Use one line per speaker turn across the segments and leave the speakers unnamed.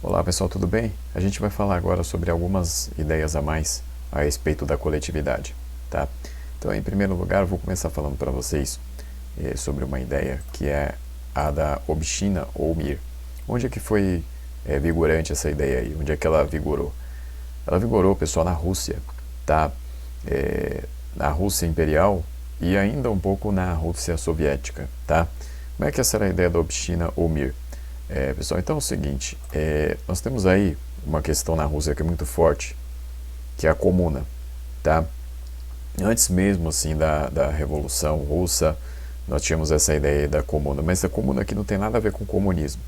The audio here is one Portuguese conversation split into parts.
Olá pessoal, tudo bem? A gente vai falar agora sobre algumas ideias a mais a respeito da coletividade, tá? Então, em primeiro lugar, eu vou começar falando para vocês sobre uma ideia que é a da Obshchina ou Mir. Onde é que foi vigorante essa ideia aí? Onde é que ela vigorou? Ela vigorou, pessoal, na Rússia, tá? Na Rússia Imperial e ainda um pouco na Rússia Soviética, tá? Como é que essa era a ideia da Obshchina ou Mir? Pessoal, então é o seguinte, nós temos aí uma questão na Rússia que é muito forte, que é a comuna, tá? Antes mesmo assim da Revolução Russa, nós tínhamos essa ideia da comuna, mas a comuna aqui não tem nada a ver com comunismo.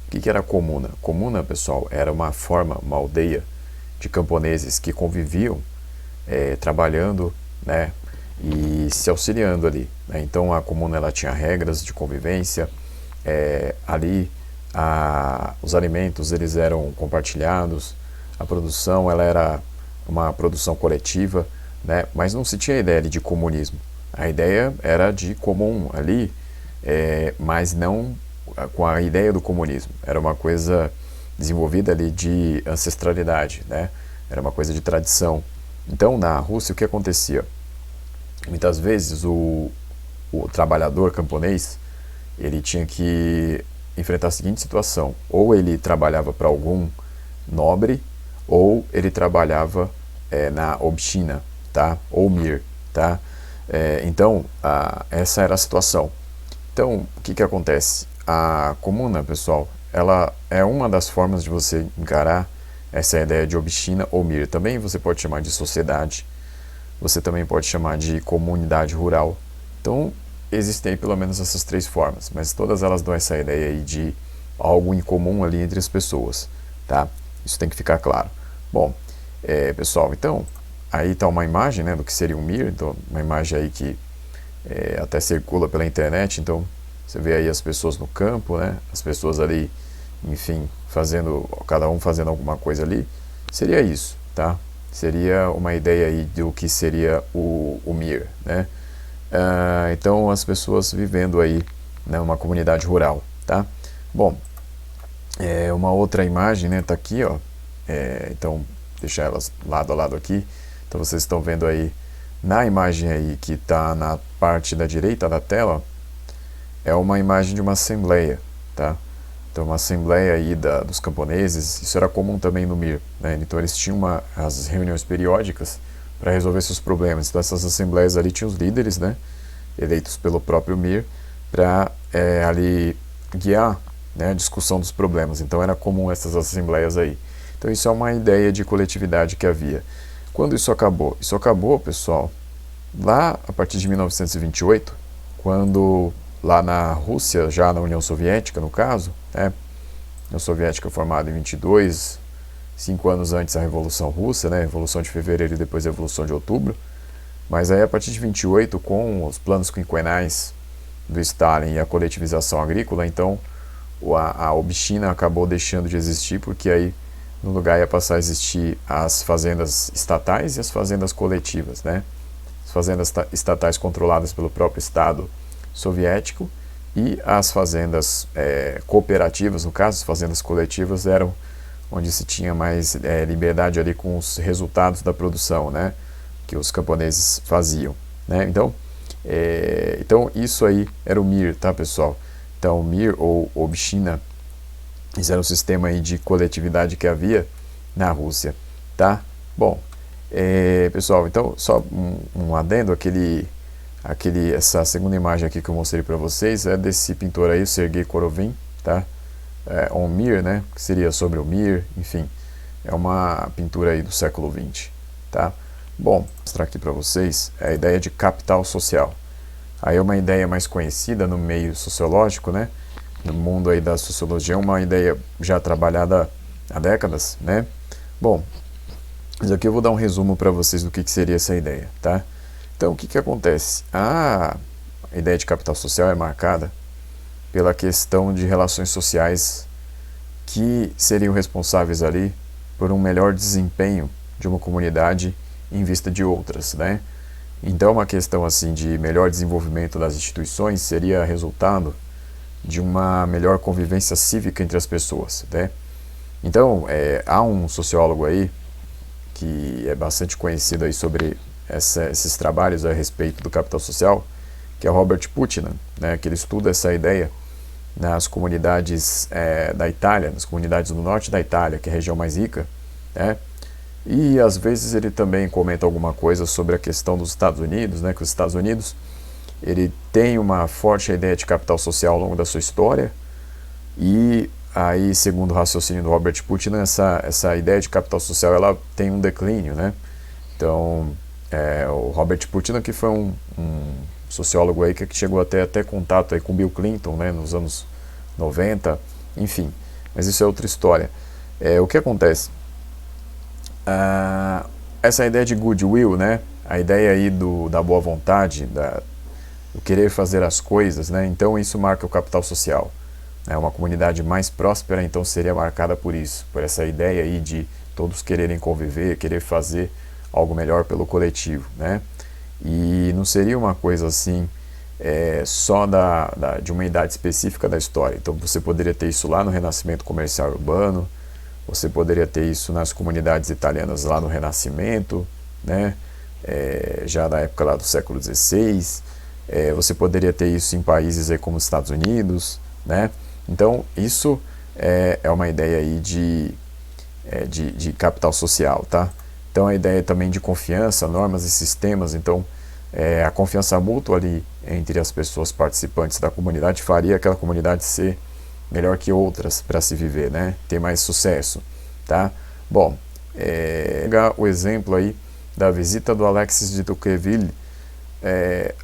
O que era a comuna? Comuna, pessoal, era uma forma, uma aldeia de camponeses que conviviam trabalhando, né, e se auxiliando ali, né? Então a comuna ela tinha regras de convivência, ali os alimentos eles eram compartilhados, a produção ela era uma produção coletiva, né? Mas não se tinha ideia de comunismo. A ideia era de comum ali, mas não com a ideia do comunismo. Era uma coisa desenvolvida ali de ancestralidade, né? Era uma coisa de tradição. Então, na Rússia, o que acontecia? Muitas vezes o trabalhador camponês ele tinha que enfrentar a seguinte situação: ou ele trabalhava para algum nobre, ou ele trabalhava na Obshchina, tá? Ou Mir, tá? Então, essa era a situação. Então, o que acontece? A comuna, pessoal, ela é uma das formas de você encarar essa ideia de Obshchina ou Mir. Também você pode chamar de sociedade, você também pode chamar de comunidade rural. Então, existem pelo menos essas três formas, mas todas elas dão essa ideia aí de algo em comum ali entre as pessoas, tá? Isso tem que ficar claro. Bom, pessoal, então, aí está uma imagem, né, do que seria um Mir, então, uma imagem aí que até circula pela internet, então você vê aí as pessoas no campo, né, as pessoas ali, enfim, cada um fazendo alguma coisa ali, seria isso, tá? Seria uma ideia aí do que seria o Mir, né? Então as pessoas vivendo aí numa comunidade rural, tá? Bom, uma outra imagem, né, tá aqui, ó. Então deixar elas lado a lado aqui. Então vocês estão vendo aí na imagem aí que está na parte da direita da tela, é uma imagem de uma assembleia, tá? Então uma assembleia aí dos camponeses, isso era comum também no Mir, né? Então eles tinham as reuniões periódicas para resolver seus problemas. Então essas assembleias ali tinham os líderes, né, eleitos pelo próprio Mir para ali guiar, né, a discussão dos problemas. Então era comum essas assembleias aí. Então isso é uma ideia de coletividade que havia. Quando isso acabou? Isso acabou, pessoal, lá a partir de 1928, quando lá na Rússia, já na União Soviética no caso, né, a União Soviética formada em 22, 5 anos antes da Revolução Russa, né, Revolução de Fevereiro e depois a Revolução de Outubro, mas aí a partir de 28, com os planos quinquenais do Stalin e a coletivização agrícola, então a Obshchina acabou deixando de existir, porque aí no lugar ia passar a existir as fazendas estatais e as fazendas coletivas, né? As fazendas estatais controladas pelo próprio Estado soviético e as fazendas cooperativas, no caso, as fazendas coletivas eram onde se tinha mais liberdade ali com os resultados da produção, né, que os camponeses faziam, né? Então isso aí era o Mir, tá, pessoal? Então o Mir ou Obshchina, esse era o sistema aí de coletividade que havia na Rússia, tá? Bom, pessoal, então só um adendo, essa segunda imagem aqui que eu mostrei para vocês é desse pintor aí, Sergei Korovin, tá? On Mir, né, que seria sobre o Mir, enfim, é uma pintura aí do século XX, tá? Bom, vou mostrar aqui para vocês a ideia de capital social. Aí é uma ideia mais conhecida no meio sociológico, né, no mundo aí da sociologia, é uma ideia já trabalhada há décadas, né? Bom, mas aqui eu vou dar um resumo para vocês do que seria essa ideia, tá? Então, o que acontece? A ideia de capital social é marcada pela questão de relações sociais que seriam responsáveis ali por um melhor desempenho de uma comunidade em vista de outras, né? Então, uma questão assim de melhor desenvolvimento das instituições seria resultado de uma melhor convivência cívica entre as pessoas, né? Então, há um sociólogo aí que é bastante conhecido aí sobre esses trabalhos a respeito do capital social, que é Robert Putnam, né, que ele estuda essa ideia nas comunidades da Itália, nas comunidades do norte da Itália, que é a região mais rica, né? E às vezes ele também comenta alguma coisa sobre a questão dos Estados Unidos, né, que os Estados Unidos ele tem uma forte ideia de capital social ao longo da sua história, e aí, segundo o raciocínio do Robert Putnam, essa ideia de capital social ela tem um declínio, né? Então, o Robert Putnam, que foi um sociólogo aí que chegou até contato aí com Bill Clinton, né, nos anos 90, enfim, mas isso é outra história. O que acontece? Essa ideia de goodwill, né, a ideia aí da boa vontade, do querer fazer as coisas, né, então isso marca o capital social. Uma comunidade mais próspera, então, seria marcada por isso, por essa ideia aí de todos quererem conviver, querer fazer algo melhor pelo coletivo, né? E não seria uma coisa assim só de uma idade específica da história. Então você poderia ter isso lá no Renascimento Comercial Urbano, você poderia ter isso nas comunidades italianas lá no Renascimento, né? Já na época lá do século XVI, você poderia ter isso em países aí como os Estados Unidos, né? Então isso é uma ideia aí de capital social, tá? Então a ideia também de confiança, normas e sistemas. Então a confiança mútua ali entre as pessoas participantes da comunidade faria aquela comunidade ser melhor que outras para se viver, né? Ter mais sucesso, tá? Bom, pegar o exemplo aí da visita do Alexis de Tocqueville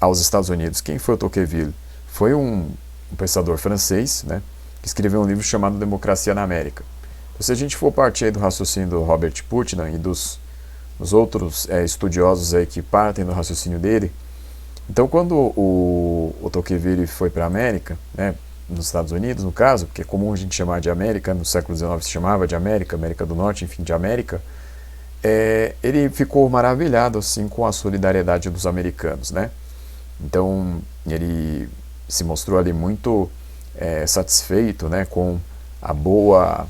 aos Estados Unidos. Quem foi o Tocqueville? Foi um pensador francês, né, que escreveu um livro chamado Democracia na América. Então, se a gente for partir aí do raciocínio do Robert Putnam e dos outros estudiosos aí que partem do raciocínio dele, então quando o Tocqueville foi para a América, né, nos Estados Unidos no caso, porque é comum a gente chamar de América, no século XIX se chamava de América, América do Norte, enfim, de América, ele ficou maravilhado assim com a solidariedade dos americanos, né? Então ele se mostrou ali muito satisfeito, né, com a boa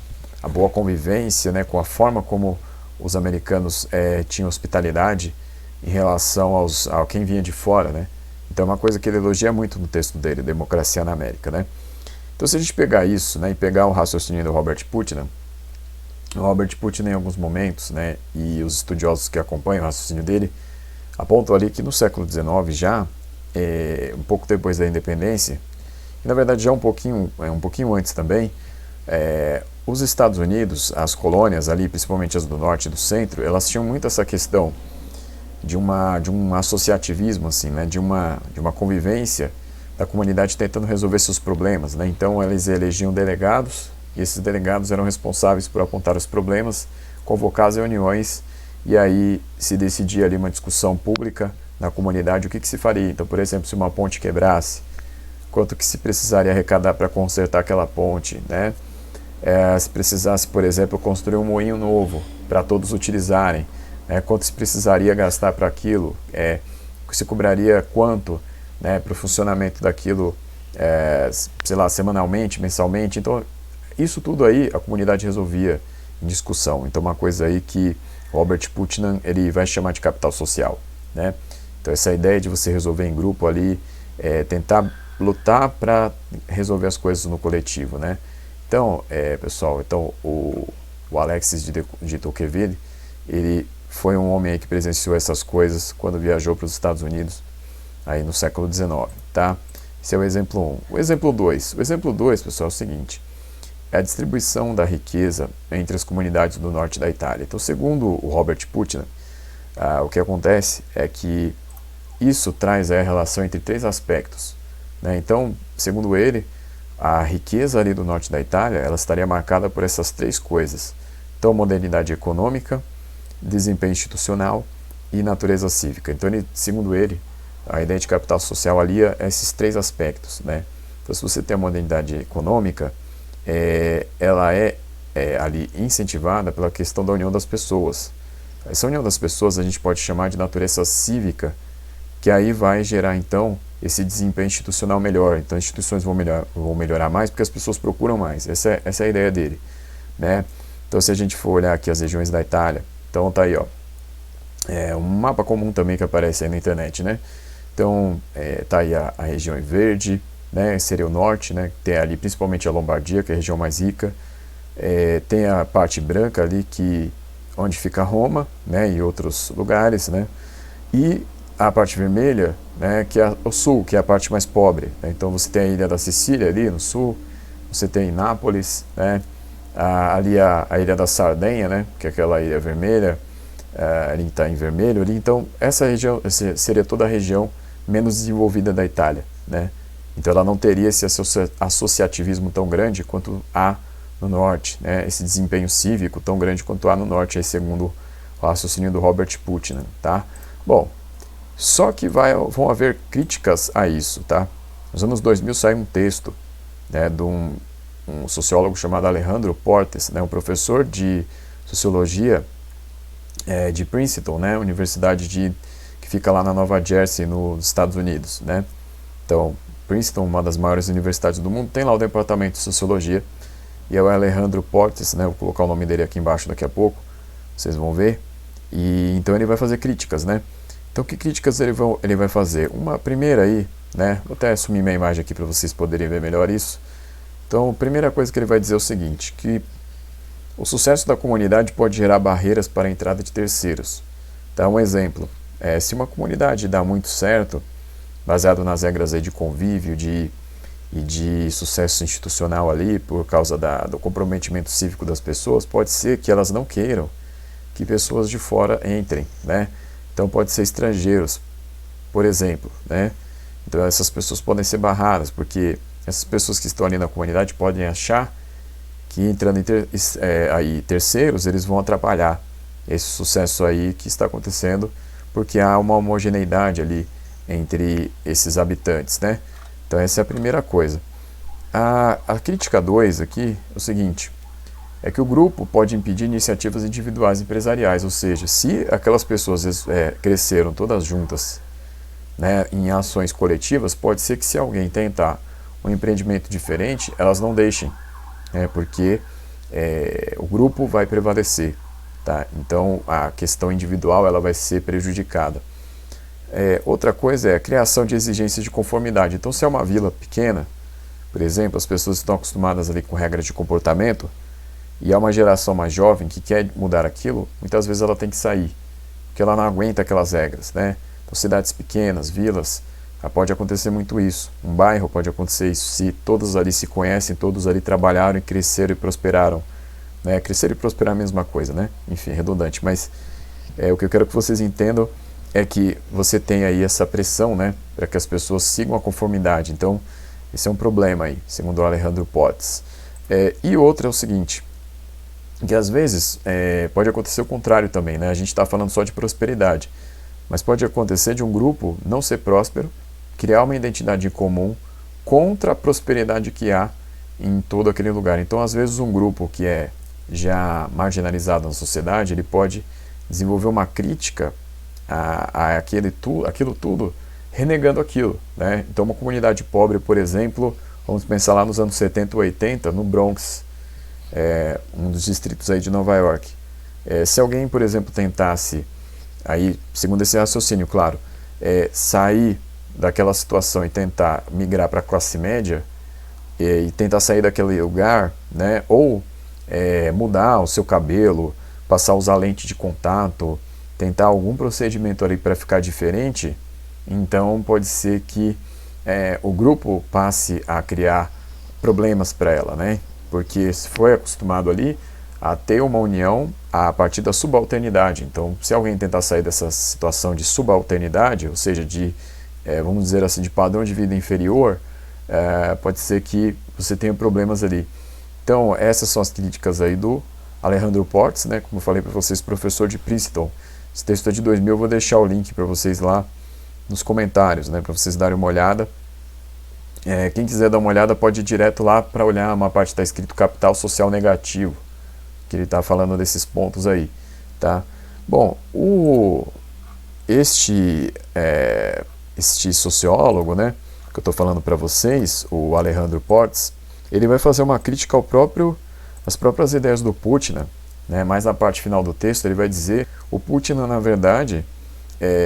convivência, né, com a forma como os americanos tinham hospitalidade em relação a quem vinha de fora, né? Então é uma coisa que ele elogia muito no texto dele, Democracia na América, né? Então se a gente pegar isso, né, e pegar o raciocínio do Robert Putnam, o Robert Putnam em alguns momentos, né, e os estudiosos que acompanham o raciocínio dele apontam ali que no século XIX já, um pouco depois da independência, e na verdade já um pouquinho antes também, os Estados Unidos, as colônias ali, principalmente as do norte e do centro, elas tinham muito essa questão de um associativismo, assim, né, de uma convivência da comunidade tentando resolver seus problemas, né? Então eles elegiam delegados, e esses delegados eram responsáveis por apontar os problemas, convocar as reuniões, e aí se decidia ali uma discussão pública na comunidade o que se faria. Então, por exemplo, se uma ponte quebrasse, quanto que se precisaria arrecadar para consertar aquela ponte, né? Se precisasse, por exemplo, construir um moinho novo para todos utilizarem, quanto se precisaria gastar para aquilo, se cobraria quanto, né, para o funcionamento daquilo, sei lá, semanalmente, mensalmente. Então, isso tudo aí a comunidade resolvia em discussão. Então, uma coisa aí que Robert Putnam ele vai chamar de capital social, né? Então, essa ideia de você resolver em grupo ali, tentar lutar para resolver as coisas no coletivo, né? Então, pessoal, o Alexis de Tocqueville, ele foi um homem aí que presenciou essas coisas quando viajou para os Estados Unidos aí no século XIX, tá? Esse é o exemplo 1. O exemplo 2. O exemplo 2, pessoal, é o seguinte: é a distribuição da riqueza entre as comunidades do norte da Itália. Então, segundo o Robert Putnam, o que acontece é que isso traz a relação entre três aspectos, né? Então, segundo ele, a riqueza ali do norte da Itália, ela estaria marcada por essas três coisas. Então, modernidade econômica, desempenho institucional e natureza cívica. Então, segundo ele, a ideia de capital social alia esses três aspectos, né? Então, se você tem a modernidade econômica, ela é ali incentivada pela questão da união das pessoas. Essa união das pessoas a gente pode chamar de natureza cívica, que aí vai gerar então esse desempenho institucional melhor. Então as instituições vão melhorar mais porque as pessoas procuram mais. Essa é a ideia dele, né? Então, se a gente for olhar aqui as regiões da Itália, então tá aí, ó, um mapa comum também que aparece aí na internet, né? Então, tá aí a região em verde, né? Seria o norte, né? Tem ali principalmente a Lombardia, que é a região mais rica. Tem a parte branca ali, onde fica Roma, né? E outros lugares, né? E a parte vermelha, né? Que é o sul, que é a parte mais pobre, né? Então, você tem a ilha da Sicília ali no sul, você tem Nápoles, né? Ali a ilha da Sardenha, né? Que é aquela ilha vermelha, ali está em vermelho ali. Então, essa região seria toda a região menos desenvolvida da Itália, né? Então, ela não teria esse associativismo tão grande quanto há no norte, né? Esse desempenho cívico tão grande quanto há no norte, aí, segundo o raciocínio do Robert Putnam, tá? Bom, só que vão haver críticas a isso, tá? Nos anos 2000 saiu um texto, né, de um sociólogo chamado Alejandro Portes, né, um professor de sociologia de Princeton, né, universidade que fica lá na Nova Jersey, nos Estados Unidos, né? Então, Princeton, uma das maiores universidades do mundo, tem lá o departamento de sociologia, e é o Alejandro Portes, né, vou colocar o nome dele aqui embaixo daqui a pouco, vocês vão ver, e então ele vai fazer críticas, né? Então, que críticas ele vai fazer? Uma primeira aí, né, vou até assumir minha imagem aqui para vocês poderem ver melhor isso. Então, a primeira coisa que ele vai dizer é o seguinte, que o sucesso da comunidade pode gerar barreiras para a entrada de terceiros. Dá um exemplo, se uma comunidade dá muito certo, baseado nas regras aí de convívio e de sucesso institucional ali, por causa do comprometimento cívico das pessoas, pode ser que elas não queiram que pessoas de fora entrem, né? Então pode ser estrangeiros, por exemplo, né? Então essas pessoas podem ser barradas, porque essas pessoas que estão ali na comunidade podem achar que entrando aí terceiros, eles vão atrapalhar esse sucesso aí que está acontecendo, porque há uma homogeneidade ali entre esses habitantes, né? Então essa é a primeira coisa. A crítica 2 aqui é o seguinte, é que o grupo pode impedir iniciativas individuais empresariais, ou seja, se aquelas pessoas cresceram todas juntas, né, em ações coletivas, pode ser que se alguém tentar um empreendimento diferente, elas não deixem, né, porque o grupo vai prevalecer, tá? Então a questão individual ela vai ser prejudicada. Outra coisa é a criação de exigências de conformidade. Então, se é uma vila pequena, por exemplo, as pessoas estão acostumadas ali com regras de comportamento, e há uma geração mais jovem que quer mudar aquilo, muitas vezes ela tem que sair, porque ela não aguenta aquelas regras, né? Então, cidades pequenas, vilas, pode acontecer muito isso. Um bairro pode acontecer isso, se todos ali se conhecem, todos ali trabalharam e cresceram e prosperaram, né? Crescer e prosperar é a mesma coisa, né? Enfim, é redundante, mas o que eu quero que vocês entendam é que você tem aí essa pressão, né, para que as pessoas sigam a conformidade. Então, esse é um problema aí, segundo o Alejandro Portes. E outra é o seguinte, que às vezes pode acontecer o contrário também, né? A gente está falando só de prosperidade, mas pode acontecer de um grupo não ser próspero, criar uma identidade em comum contra a prosperidade que há em todo aquele lugar. Então, às vezes, um grupo que é já marginalizado na sociedade, ele pode desenvolver uma crítica a aquilo tudo, renegando aquilo, né? Então, uma comunidade pobre, por exemplo, vamos pensar lá nos anos 70 ou 80, no Bronx, um dos distritos aí de Nova York. Se alguém, por exemplo, tentasse, aí, segundo esse raciocínio, claro, sair daquela situação e tentar migrar para a classe média, e tentar sair daquele lugar, né? Ou mudar o seu cabelo, passar a usar lente de contato, tentar algum procedimento ali para ficar diferente, então pode ser que o grupo passe a criar problemas para ela, né? Porque se foi acostumado ali a ter uma união a partir da subalternidade. Então, se alguém tentar sair dessa situação de subalternidade, ou seja, vamos dizer assim, de padrão de vida inferior, pode ser que você tenha problemas ali. Então, essas são as críticas aí do Alejandro Portes, né? Como eu falei para vocês, professor de Princeton. Esse texto é de 2000, eu vou deixar o link para vocês lá nos comentários, né? Para vocês darem uma olhada. Quem quiser dar uma olhada pode ir direto lá para olhar uma parte que está escrito capital social negativo, que ele está falando desses pontos aí, tá? Bom, este sociólogo, né, que eu estou falando para vocês, o Alejandro Portes, ele vai fazer uma crítica às próprias ideias do Putnam, né? Mas na parte final do texto ele vai dizer o Putin, na verdade,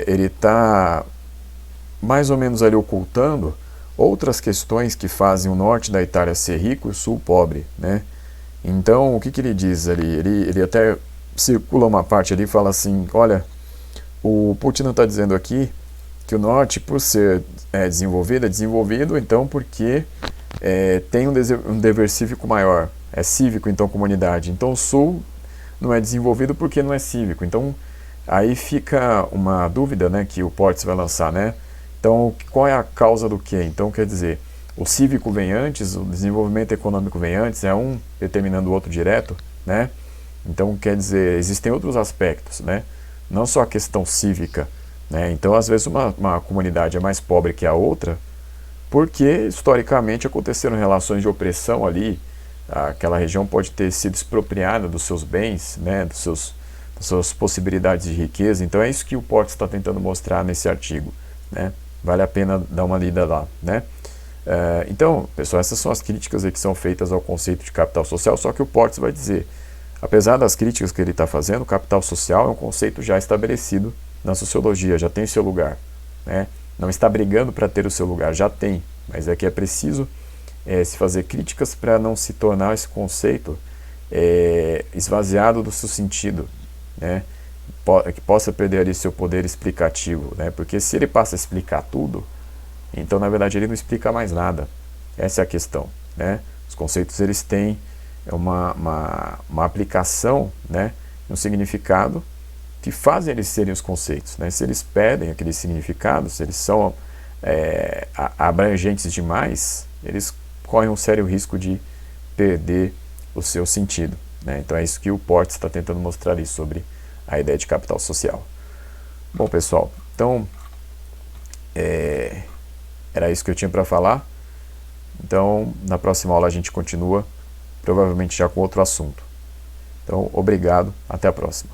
ele está mais ou menos ali ocultando outras questões que fazem o norte da Itália ser rico e o sul pobre, né? Então, o que ele diz ali? Ele até circula uma parte ali e fala assim, olha, o Putin está dizendo aqui que o norte, por ser desenvolvido, é desenvolvido então porque tem um dever cívico maior, é cívico então comunidade. Então o sul não é desenvolvido porque não é cívico. Então aí fica uma dúvida, né, que o Portes vai lançar, né? Então qual é a causa do quê? Então quer dizer, o cívico vem antes, o desenvolvimento econômico vem antes, é um determinando o outro direto, né? Então quer dizer, existem outros aspectos, né? Não só a questão cívica, né? Então às vezes uma comunidade é mais pobre que a outra porque historicamente aconteceram relações de opressão ali, aquela região pode ter sido expropriada dos seus bens, né, das suas possibilidades de riqueza. Então é isso que o Portes está tentando mostrar nesse artigo, né? Vale a pena dar uma lida lá, né? Então, pessoal, essas são as críticas aí que são feitas ao conceito de capital social, só que o Portes vai dizer, apesar das críticas que ele está fazendo, o capital social é um conceito já estabelecido na sociologia, já tem seu lugar, né? Não está brigando para ter o seu lugar, já tem, mas é que é preciso se fazer críticas para não se tornar esse conceito esvaziado do seu sentido, né? Que possa perder ali seu poder explicativo, né? Porque se ele passa a explicar tudo, então na verdade ele não explica mais nada. Essa é a questão, né? Os conceitos eles têm uma aplicação, né? Um significado que fazem eles serem os conceitos, né? Se eles perdem aquele significado, se eles são abrangentes demais, eles correm um sério risco de perder o seu sentido, né? Então é isso que o Portes está tentando mostrar ali sobre a ideia de capital social. Bom, pessoal, então era isso que eu tinha para falar. Então na próxima aula a gente continua, provavelmente já com outro assunto. Então obrigado, até a próxima.